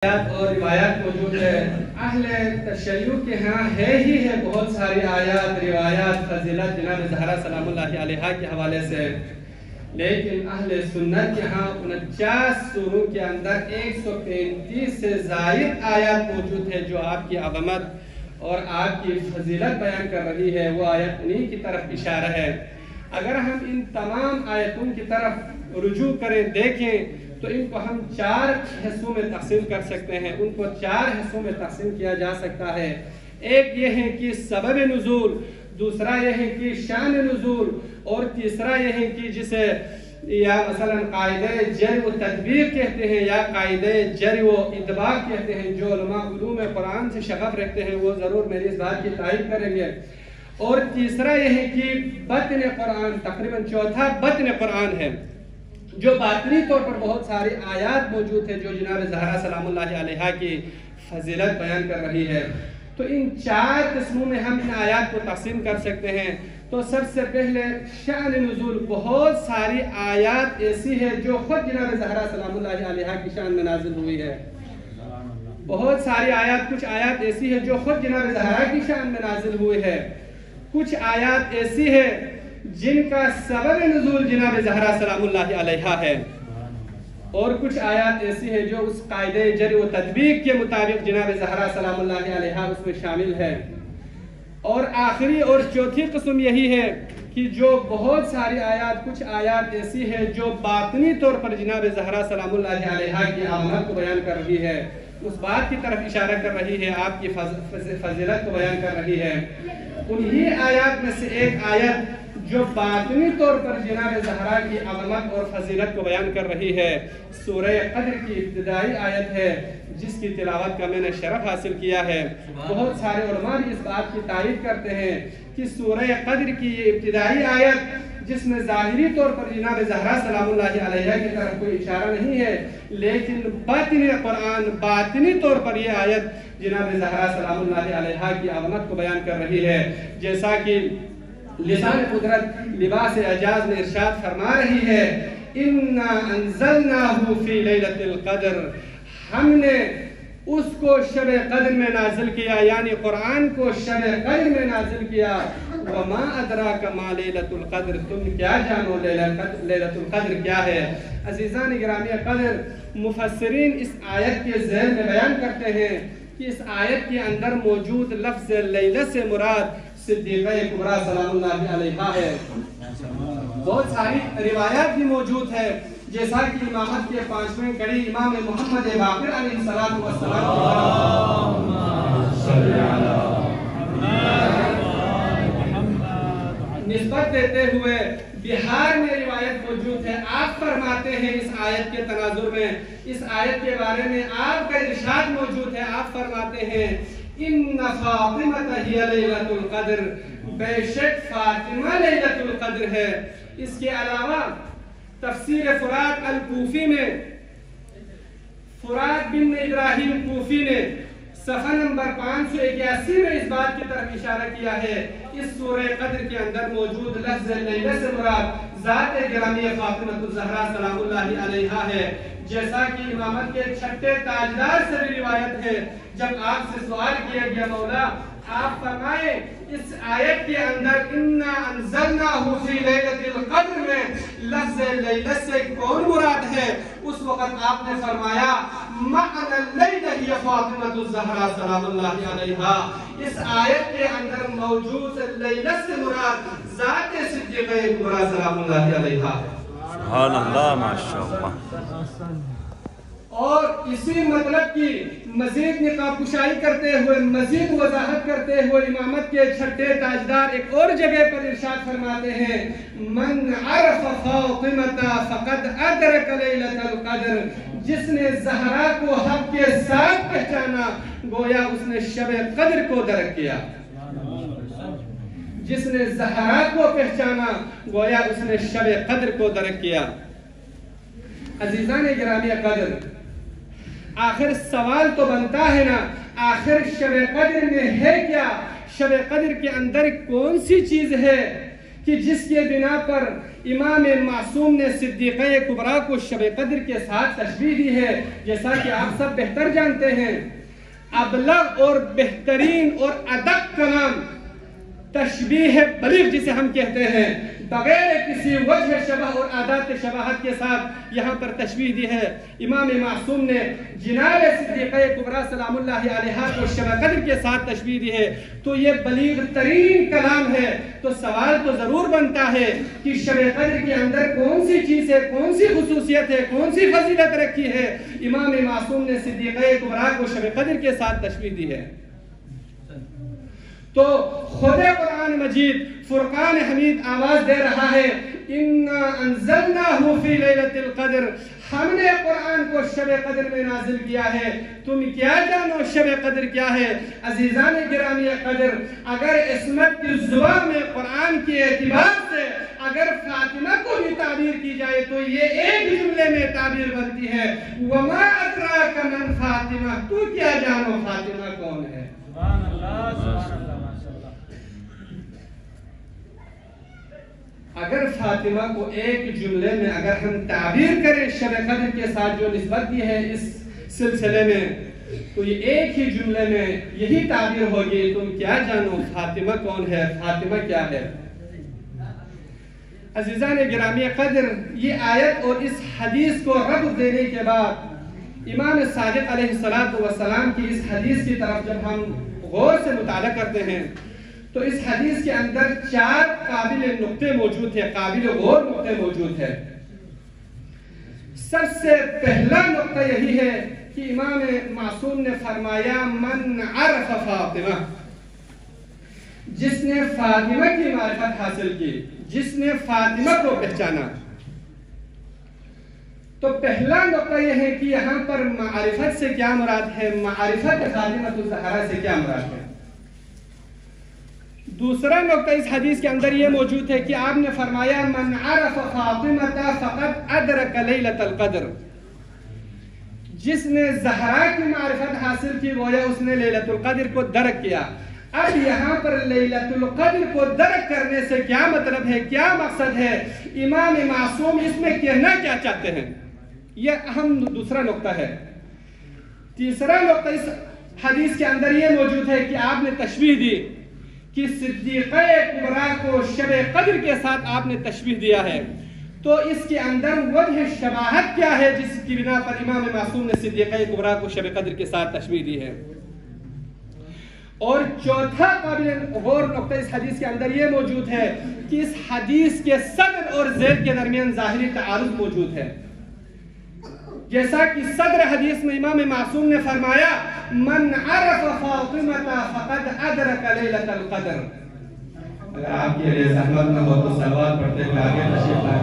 اور روایات موجود ہے۔ اہل تشیع کے ہاں ہے بہت ساری آیات، روایات، فضیلت جناب زہرا سلام اللہ علیہا کے حوالے سے، لیکن اہل سنت کے ہاں 49 سوروں کے اندر 135 سے زائد آیات موجود ہے جو آپ کی عظمت اور آپ کی فضیلت بیان کر رہی ہے۔ وہ آیت انہی کی طرف اشارہ ہے۔ اگر ہم ان تمام آیتوں کی طرف رجوع کریں، دیکھیں تو ان کو ہم 4 حصوں میں تقسیم کر سکتے ہیں۔ ان کو 4 حصوں میں تقسیم کیا جا سکتا ہے۔ ایک یہ ہے کہ سبب نزول، دوسرا یہ ہے کہ شان نزول، اور تیسرا یہ ہے کہ جسے یا مثلا قاعدہ جر و تطبیق کہتے ہیں یا قاعدہ جر و اطباق کہتے ہیں۔ جو علماء علوم قرآن سے شغف رکھتے ہیں وہ ضرور میری اس بات کی تائید کریں گے۔ اور تیسرا یہ ہے کہ بطن قرآن، تقریباً چوتھا بطن قرآن ہے، جو باطنی طور پر بہت ساری آیات موجود ہیں جو جناب زہرا سلام اللہ علیہا کی فضیلت بیان کر رہی ہے۔ تو ان 4 قسموں میں ہم ان آیات کو تقسیم کر سکتے ہیں۔ تو سب سے پہلے شأن نزول، بہت ساری آیات ایسی ہے جو خود جناب زہرا سلام اللہ علیہا کی شان میں نازل ہوئی ہے۔ بہت ساری آیات، کچھ آیات ایسی ہے جو خود جناب زہرا کی شان میں نازل ہوئی ہے، کچھ آیات ایسی ہے جن کا سبب نزول جناب زہرا سلام اللہ علیہا ہے، اور کچھ آیات ایسی ہے جو اس قاعدہ جر و تطبیق کے مطابق جناب زہرا سلام اللہ علیہا اس میں شامل ہے۔ اور آخری اور چوتھی قسم یہی ہے کہ جو بہت ساری آیات، کچھ آیات ایسی ہے جو باطنی طور پر جناب زہرا سلام اللہ علیہا کی عظمت کو بیان کر رہی ہے، اس بات کی طرف اشارہ کر رہی ہے، آپ کی فضیلت کو بیان کر رہی ہے۔ انہی آیات میں سے ایک آیت جو باطنی طور پر جناب زہرا کی عظمت اور فضیلت کو بیان کر رہی ہے، سورہ قدر کی ابتدائی آیت ہے جس کی تلاوت کا میں نے شرف حاصل کیا ہے۔ بہت سارے علماء بھی اس بات کی تائید کرتے ہیں کہ سورہ قدر کی یہ ابتدائی آیت، جس میں ظاہری طور پر جناب زہرا سلام اللہ علیہا کی طرف کوئی اشارہ نہیں ہے، لیکن باطن قرآن، باطنی طور پر یہ آیت جناب زہرا سلام اللہ علیہا کی عظمت کو بیان کر رہی ہے۔ جیسا کہ لسان قدرت لباس اعجاز میں ارشاد فرما رہی ہے، اِنَّا أَنزَلْنَاهُ فِي لَيْلَةِ الْقَدْرِ، ہم نے اس کو شب قدر میں نازل کیا، یعنی قرآن کو شب قدر میں نازل کیا۔ وَمَا أَدْرَاكَ مَا لَيْلَةُ الْقَدْرِ، تم کیا جانو لیلۃ القدر کیا ہے۔ عزیزان گرامی قدر، مفسرین اس آیت کے ذیل میں بیان کرتے ہیں کہ اس آیت کے اندر موجود لفظ لیلہ سے مراد صدیقہ کبریٰ سلام اللہ علیہا ہے۔ بہت ساری روایات بھی موجود ہے، جیسا کہ امامت کے 5ویں کڑی امام محمد باقر علیہ السلام نسبت دیتے ہوئے بہار میں روایت موجود ہے۔ آپ فرماتے ہیں اس آیت کے تناظر میں، اس آیت کے بارے میں آپ کا ارشاد موجود ہے۔ آپ فرماتے ہیں ان فاطمہ ہی لیلۃ القدر، بے شک فاطمہ لیلۃ القدر ہے۔ اس کے علاوہ تفسیر فرات الکوفی میں فرات بن ابراہیم کوفی نے صفحہ نمبر 581 میں اس بات کی طرف اشارہ کیا ہے، اس سورہ قدر کے اندر موجود لفظ لیلہ سے مراد ذات گرامی فاطمہ الزہرا سلام اللہ علیہا ہے۔ جیسا کہ امامت کے 6 تاجدار سے بھی روایت ہے، جب آپ سے سوال کیا گیا مولا آپ فرمائیں اس آیت کے اندر اِنَّا أَنزَلْنَاهُ فِي لَيْلَةِ الْقَدْرِ میں لفظ لیلہ سے کون مراد ہے؟ اس وقت آپ نے فرمایا مَعْنَ اللَّيْلَ هِيَ فَاطِمَةُ الزَّهْرَا سلام اللہ علیہا۔ اس آیت کے اندر موجود لیلہ سے مراد ذات صدیقہ کبریٰ سلام اللہ علیہا ہے۔ سبحان اللہ، ماشاءاللہ۔ اور اسی مطلب کی مزید نقاب کشائی کرتے ہوئے، مزید وضاحت کرتے ہوئے امامت کے 6 تاجدار ایک اور جگہ پر ارشاد فرماتے ہیں من عرف فاطمہ فقد ادرک لیلۃ القدر، جس نے زہرا کو حق کے ساتھ پہچانا گویا اس نے شب قدر کو درک کیا۔ جس نے زہرا کو پہچانا گویا اس نے شب قدر کو درک کیا۔ عزیزان گرامی قدر، آخر سوال تو بنتا ہے نا، آخر شب قدر میں ہے کیا؟ شب قدر کے اندر کون سی چیز ہے کہ جس کے بنا پر امام معصوم نے صدیقہ کبریٰ کو شب قدر کے ساتھ تشبیہ دی ہے، جیسا کہ آپ سب بہتر جانتے ہیں، ابلغ اور بہترین اور ادق کا نام تشبیہ بلیغ جسے ہم کہتے ہیں، بغیر کسی وجہ شبہ اور عادات شباہت کے ساتھ یہاں پر تشبیہ دی ہے۔ امام معصوم نے جناب صدیقہ کبریٰ سلام اللہ علیہا کو شب قدر کے ساتھ تشبیہ دی ہے، تو یہ بلیغ ترین کلام ہے۔ تو سوال تو ضرور بنتا ہے کہ شب قدر کے اندر کون سی چیز ہے، کون سی خصوصیت ہے، کون سی فضیلت رکھی ہے؟ امام معصوم نے صدیقہ کبریٰ کو شب قدر کے ساتھ تشبیہ دی ہے۔ تو خود قرآن مجید فرقان حمید آواز دے رہا ہے، اِنَّا أَنزَلْنَاهُ فِي لَيْلَةِ الْقَدْرِ، ہم نے قرآن کو شب قدر میں نازل کیا ہے۔ تم کیا جانو شب قدر کیا ہے؟ عزیزان گرامی قدر، اگر عصمت کی زبان میں قرآن کے اعتبار سے اگر فاطمہ کو بھی تعبیر کی جائے تو یہ ایک جملے میں تعبیر بنتی ہے، وَمَا أَدْرَاكَ مَنْ فَاطِمَةٌ، تو کیا جانو فاطمہ کون ہے؟ سبحان اللہ، سبحان اللہ، ماشاءاللہ۔ اگر فاطمہ کو ایک جملے میں اگر ہم تعبیر کریں شب قدر کے ساتھ جو نسبت دی ہے اس سلسلے میں، تو یہ ایک ہی جملے میں یہی تعبیر ہوگی، تم کیا جانو فاطمہ کون ہے، فاطمہ کیا ہے؟ عزیزان گرامی قدر، یہ آیت اور اس حدیث کو ربط دینے کے بعد امام صادق علیہ السلام کی اس حدیث کی طرف جب ہم غور سے مطالعہ کرتے ہیں تو اس حدیث کے اندر 4 قابل نقطے موجود ہیں، قابل غور نقطے موجود ہیں۔ سب سے پہلا نقطہ یہی ہے کہ امام معصوم نے فرمایا من عرف فاطمہ، جس نے فاطمہ کی معرفت حاصل کی، جس نے فاطمہ کو پہچانا۔ تو پہلا نقطہ یہ ہے کہ یہاں پر معرفت سے کیا مراد ہے، معرفت فاطمہ الزہرا سے کیا مراد ہے۔ دوسرا نقطہ اس حدیث کے اندر یہ موجود ہے کہ آپ نے فرمایا من عرف فاطمہ فقد ادرک لیلۃ القدر، جس نے زہرا کی معرفت حاصل کی گویا اس نے لیلۃ القدر کو درک کیا۔ اب یہاں پر لیلۃ القدر کو درک کرنے سے کیا مطلب ہے، کیا مقصد ہے، امام معصوم اس میں کہنا کیا چاہتے ہیں، یہ اہم دوسرا نقطہ ہے۔ تیسرا نقطہ اس حدیث کے اندر یہ موجود ہے کہ آپ نے تشبیہ دی کہ صدیقہ کبریٰ کو شب قدر کے ساتھ آپ نے تشبیہ دیا ہے، تو اس کے اندر وجہ شباہت کیا ہے جس کی بنا پر امام معصوم نے صدیقہ کبریٰ کو شب قدر کے ساتھ تشبیہ دی ہے۔ اور چوتھا قابل غور نقطہ اس حدیث کے اندر یہ موجود ہے کہ اس حدیث کے صدر اور ذیل کے درمیان ظاہری تعارض موجود ہے، جیسا کہ صدر حدیث میں امام معصوم نے فرمایا من عرف فاطمہ فقد ادرک لیلۃ القدر۔ اگر آپ کے لیے زحمت نہ ہو تو صلوات پڑھتے ہوئے آگے تشریف لائیں۔